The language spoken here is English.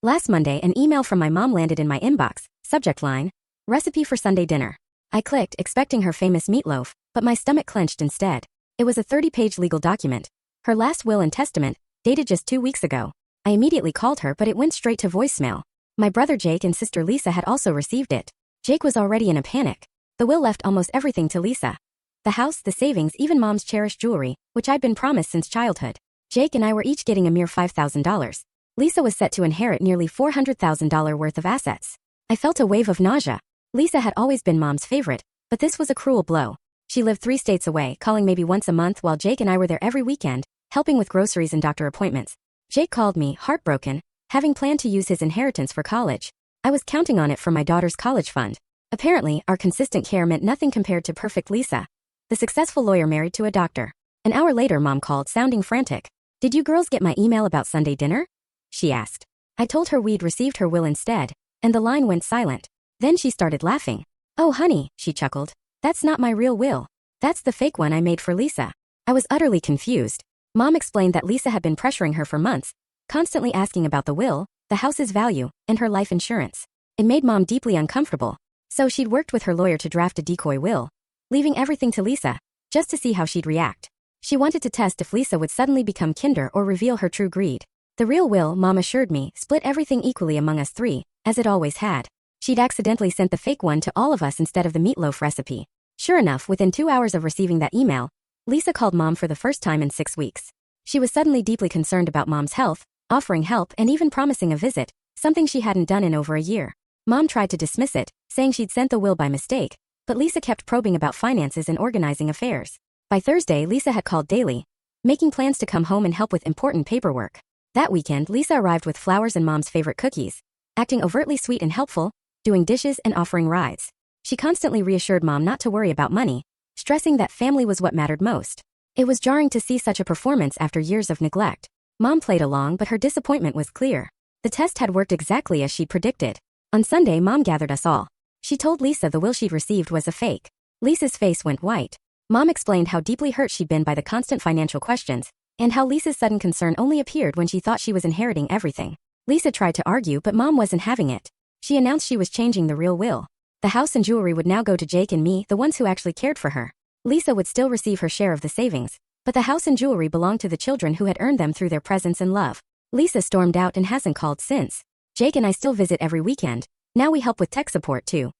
Last Monday, an email from my mom landed in my inbox. Subject line: recipe for Sunday dinner. I clicked, expecting her famous meatloaf, but my stomach clenched instead. It was a 30-page legal document. Her last will and testament, dated just 2 weeks ago. I immediately called her, but it went straight to voicemail. My brother Jake and sister Lisa had also received it. Jake was already in a panic. The will left almost everything to Lisa. The house, the savings, even mom's cherished jewelry, which I'd been promised since childhood. Jake and I were each getting a mere $5,000. Lisa was set to inherit nearly $400,000 worth of assets. I felt a wave of nausea. Lisa had always been mom's favorite, but this was a cruel blow. She lived 3 states away, calling maybe once a month while Jake and I were there every weekend, helping with groceries and doctor appointments. Jake called me, heartbroken, having planned to use his inheritance for college. I was counting on it for my daughter's college fund. Apparently, our consistent care meant nothing compared to perfect Lisa, the successful lawyer married to a doctor. An hour later, Mom called, sounding frantic. "Did you girls get my email about Sunday dinner?" she asked. I told her we'd received her will instead, and the line went silent. Then she started laughing. "Oh honey," she chuckled. "That's not my real will. That's the fake one I made for Lisa." I was utterly confused. Mom explained that Lisa had been pressuring her for months, constantly asking about the will, the house's value, and her life insurance. It made Mom deeply uncomfortable. So she'd worked with her lawyer to draft a decoy will, leaving everything to Lisa, just to see how she'd react. She wanted to test if Lisa would suddenly become kinder or reveal her true greed. The real will, Mom assured me, split everything equally among us 3, as it always had. She'd accidentally sent the fake one to all of us instead of the meatloaf recipe. Sure enough, within 2 hours of receiving that email, Lisa called Mom for the first time in 6 weeks. She was suddenly deeply concerned about Mom's health, offering help and even promising a visit, something she hadn't done in over a year. Mom tried to dismiss it, saying she'd sent the will by mistake, but Lisa kept probing about finances and organizing affairs. By Thursday, Lisa had called daily, making plans to come home and help with important paperwork. That weekend, Lisa arrived with flowers and Mom's favorite cookies, acting overtly sweet and helpful, doing dishes and offering rides. She constantly reassured Mom not to worry about money, stressing that family was what mattered most. It was jarring to see such a performance after years of neglect. Mom played along, but her disappointment was clear. The test had worked exactly as she'd predicted. On Sunday, Mom gathered us all. She told Lisa the will she'd received was a fake. Lisa's face went white. Mom explained how deeply hurt she'd been by the constant financial questions, and how Lisa's sudden concern only appeared when she thought she was inheriting everything. Lisa tried to argue, but Mom wasn't having it. She announced she was changing the real will. The house and jewelry would now go to Jake and me, the ones who actually cared for her. Lisa would still receive her share of the savings, but the house and jewelry belonged to the children who had earned them through their presence and love. Lisa stormed out and hasn't called since. Jake and I still visit every weekend. Now we help with tech support too.